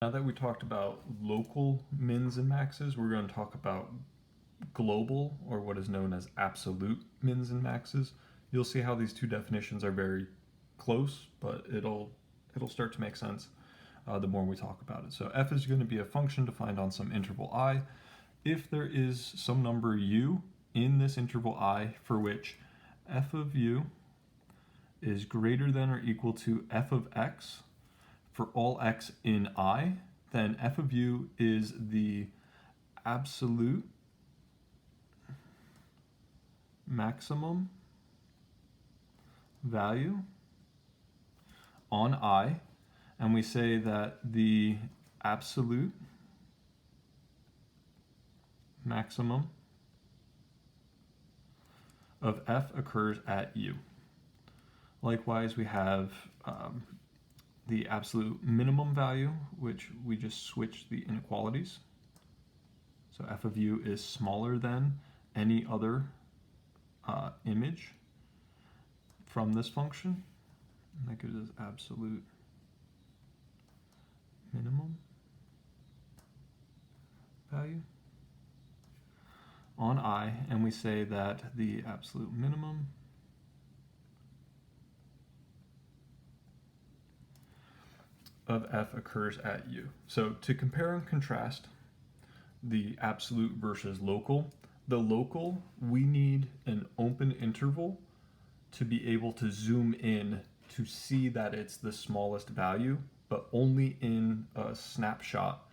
Now that we talked about local mins and maxes, we're going to talk about global, or what is known as absolute mins and maxes. You'll see how these two definitions are very close, but it'll start to make sense the more we talk about it. So f is going to be a function defined on some interval I. If there is some number u in this interval I for which f of u is greater than or equal to f of x for all x in I, then f of u is the absolute maximum value on I, and we say that the absolute maximum of f occurs at u. Likewise, we have the absolute minimum value, which we just switch the inequalities. So f of u is smaller than any other image from this function. And that gives us absolute minimum value on I, and we say that the absolute minimum of f occurs at u. So to compare and contrast the absolute versus local, the local, we need an open interval to be able to zoom in to see that it's the smallest value, but only in a snapshot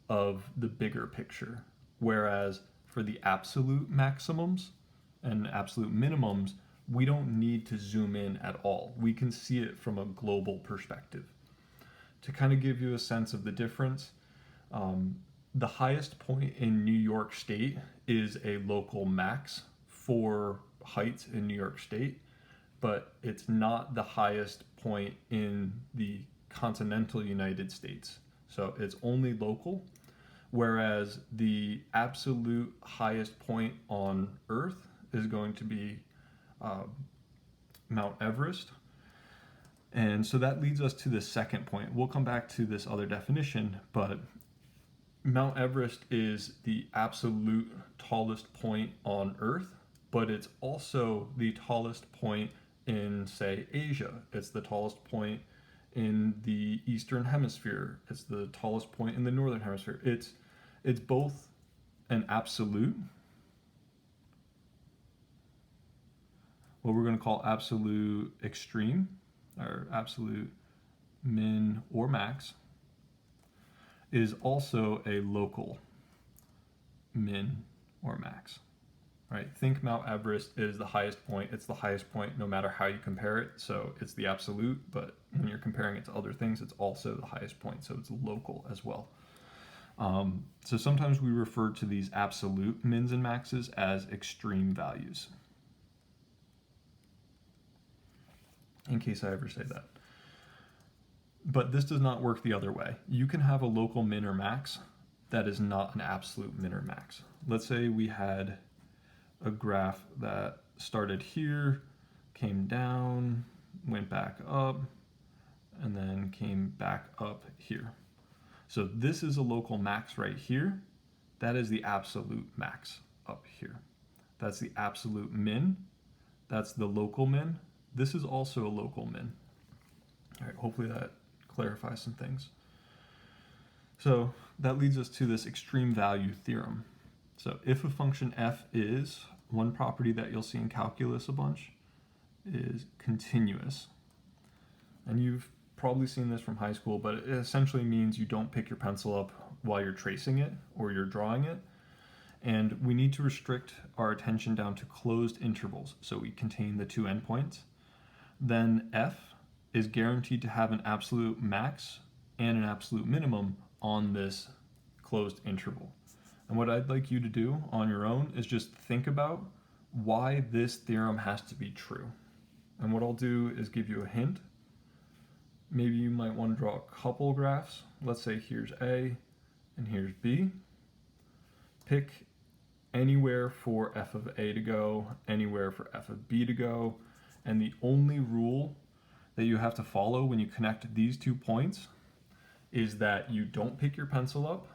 of the bigger picture. Whereas for the absolute maximums and absolute minimums, we don't need to zoom in at all. We can see it from a global perspective. To kind of give you a sense of the difference, the highest point in New York State is a local max for heights in New York State, but it's not the highest point in the continental United States. So it's only local, whereas the absolute highest point on Earth is going to be Mount Everest. And so that leads us to the second point. We'll come back to this other definition, but Mount Everest is the absolute tallest point on Earth, but it's also the tallest point in, say, Asia. It's the tallest point in the Eastern Hemisphere. It's the tallest point in the Northern Hemisphere. It's both an absolute, what we're going to call absolute extreme, or absolute min or max, is also a local min or max. Right? Think Mount Everest is the highest point. It's the highest point no matter how you compare it. So it's the absolute, but when you're comparing it to other things, it's also the highest point. So it's local as well. So sometimes we refer to these absolute mins and maxes as extreme values, in case I ever say that. But this does not work the other way. You can have a local min or max that is not an absolute min or max. Let's say we had a graph that started here, came down, went back up, and then came back up here. So this is a local max right here. That is the absolute max up here. That's the absolute min. That's the local min. This is also a local min. All right, hopefully that clarifies some things. So that leads us to this extreme value theorem. So if a function f is, one property that you'll see in calculus a bunch is continuous. And you've probably seen this from high school, but it essentially means you don't pick your pencil up while you're tracing it or you're drawing it. And we need to restrict our attention down to closed intervals, so we contain the two endpoints. Then f is guaranteed to have an absolute max and an absolute minimum on this closed interval. And what I'd like you to do on your own is just think about why this theorem has to be true. And what I'll do is give you a hint. Maybe you might want to draw a couple graphs. Let's say here's A and here's B. Pick anywhere for f of A to go, anywhere for f of B to go, and the only rule that you have to follow when you connect these 2 points is that you don't pick your pencil up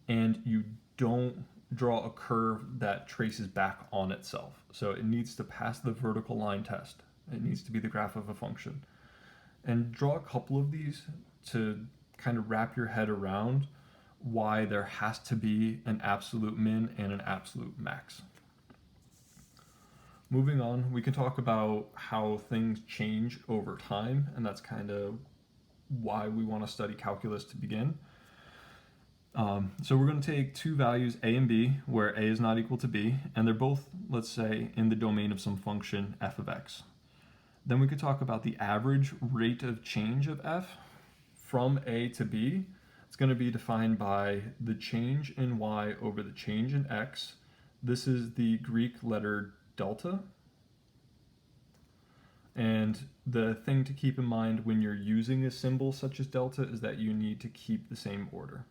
and you don't draw a curve that traces back on itself. So it needs to pass the vertical line test. It needs to be the graph of a function. And draw a couple of these to kind of wrap your head around why there has to be an absolute min and an absolute max. Moving on, we can talk about how things change over time, and that's kind of why we want to study calculus to begin. So we're going to take two values a and b, where a is not equal to b, and they're both, let's say, in the domain of some function f of x. Then we could talk about the average rate of change of f from a to b. It's going to be defined by the change in y over the change in x. This is the Greek letter delta. And the thing to keep in mind when you're using a symbol such as delta is that you need to keep the same order.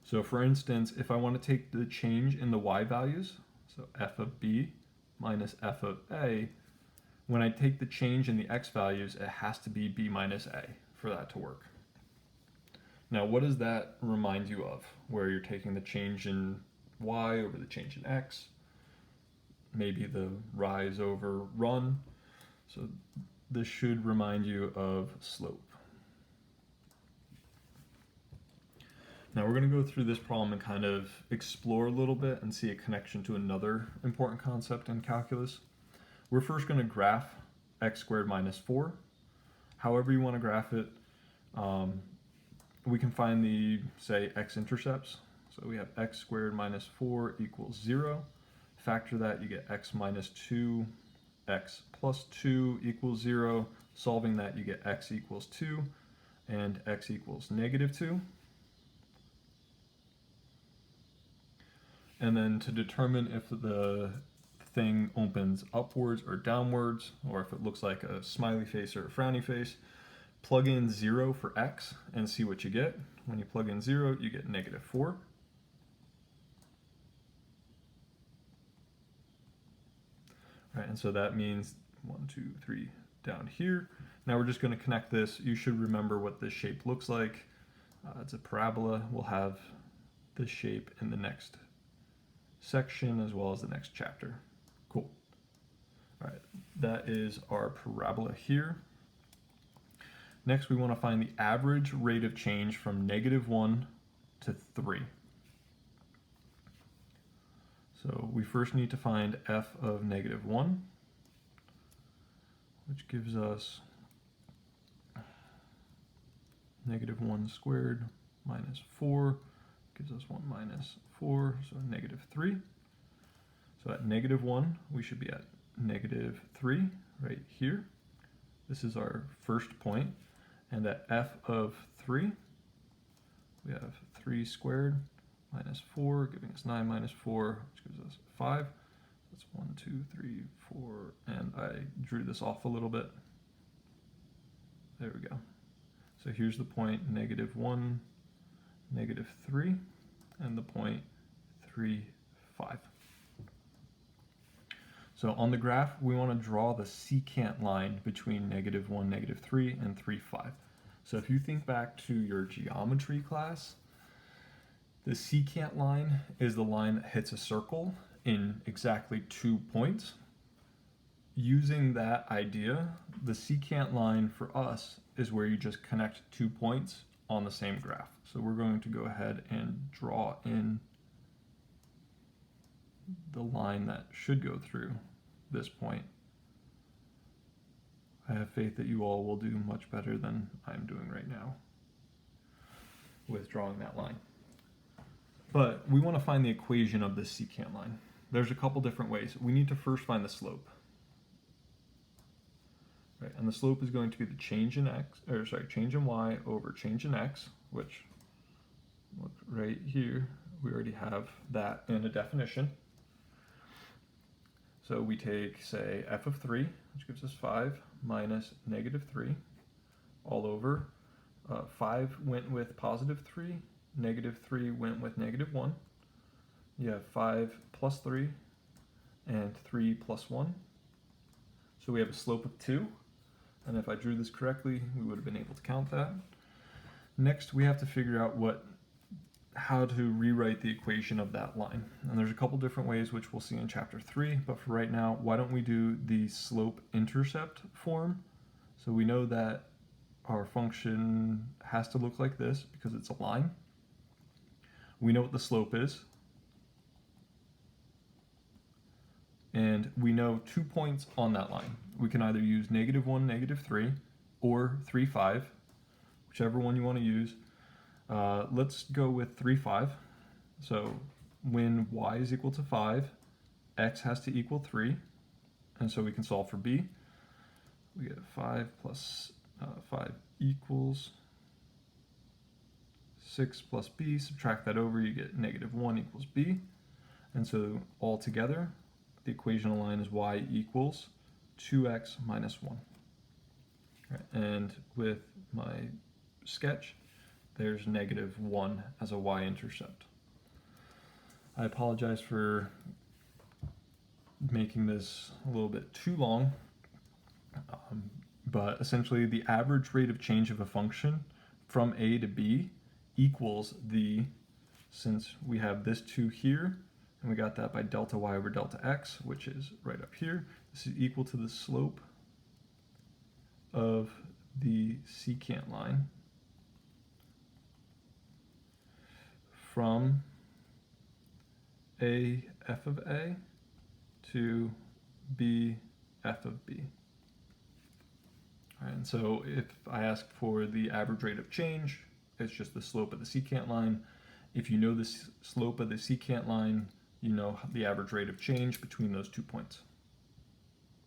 So for instance, if I want to take the change in the y values, so f of b minus f of a, when I take the change in the x values, it has to be b minus a for that to work. Now, what does that remind you of? Where you're taking the change in y over the change in x, maybe the rise over run. So this should remind you of slope. Now we're going to go through this problem and kind of explore a little bit and see a connection to another important concept in calculus. We're first going to graph x squared minus 4. However you want to graph it, we can find the, say, x-intercepts. So we have x squared minus 4 equals 0. Factor that, you get x minus 2, x plus 2 equals 0. Solving that, you get x equals 2 and x equals negative 2. And then to determine if the thing opens upwards or downwards, or if it looks like a smiley face or a frowny face, plug in 0 for x and see what you get. When you plug in 0, you get negative 4. All right, and so that means 1, 2, 3 down here. Now we're just going to connect this. You should remember what this shape looks like. It's a parabola. We'll have this shape in the next section as well as the next chapter. Cool. All right, that is our parabola here. Next, we want to find the average rate of change from -1 to 3. So we first need to find f of -1, which gives us -1 squared minus 4 gives us 1 minus 4, so -3. So at -1, we should be at -3 right here. This is our first point. And at f of 3, we have 3 squared minus 4, giving us 9 minus 4, which gives us 5. That's 1, 2, 3, 4, and I drew this off a little bit. There we go. So here's the point -1, -3, and the point 3, 5. So on the graph, we want to draw the secant line between -1, -3, and 3, 5. So if you think back to your geometry class, the secant line is the line that hits a circle in exactly 2 points. Using that idea, the secant line for us is where you just connect 2 points on the same graph. So we're going to go ahead and draw in the line that should go through this point. I have faith that you all will do much better than I'm doing right now with drawing that line. But we want to find the equation of this secant line. There's a couple different ways. We need to first find the slope. Right, and the slope is going to be the change in change in y over change in x, which look right here, we already have that in a definition. So we take, say, f of 3, which gives us 5, minus -3, all over. 5 went with +3, -3 went with -1. You have 5 plus 3, and 3 plus 1. So we have a slope of 2. And if I drew this correctly, we would have been able to count that. Next, we have to figure out how to rewrite the equation of that line. And there's a couple different ways, which we'll see in chapter 3, but for right now, why don't we do the slope-intercept form? So we know that our function has to look like this because it's a line. We know what the slope is. And we know 2 points on that line. We can either use -1, -3, or 3, 5, whichever one you want to use. Let's go with 3, 5. So when y is equal to 5, x has to equal 3. And so we can solve for b. We get 5 plus 5 equals 6 plus b. Subtract that over, you get -1 equals b. And so all together, the equation line is y equals 2x minus 1. Right, and with my sketch, there's -1 as a y-intercept. I apologize for making this a little bit too long, but essentially the average rate of change of a function from a to b equals since we have this 2 here, and we got that by delta y over delta x, which is right up here, this is equal to the slope of the secant line from a f of a to b f of b. All right, and so if I ask for the average rate of change, it's just the slope of the secant line. If you know the slope of the secant line, you know the average rate of change between those 2 points.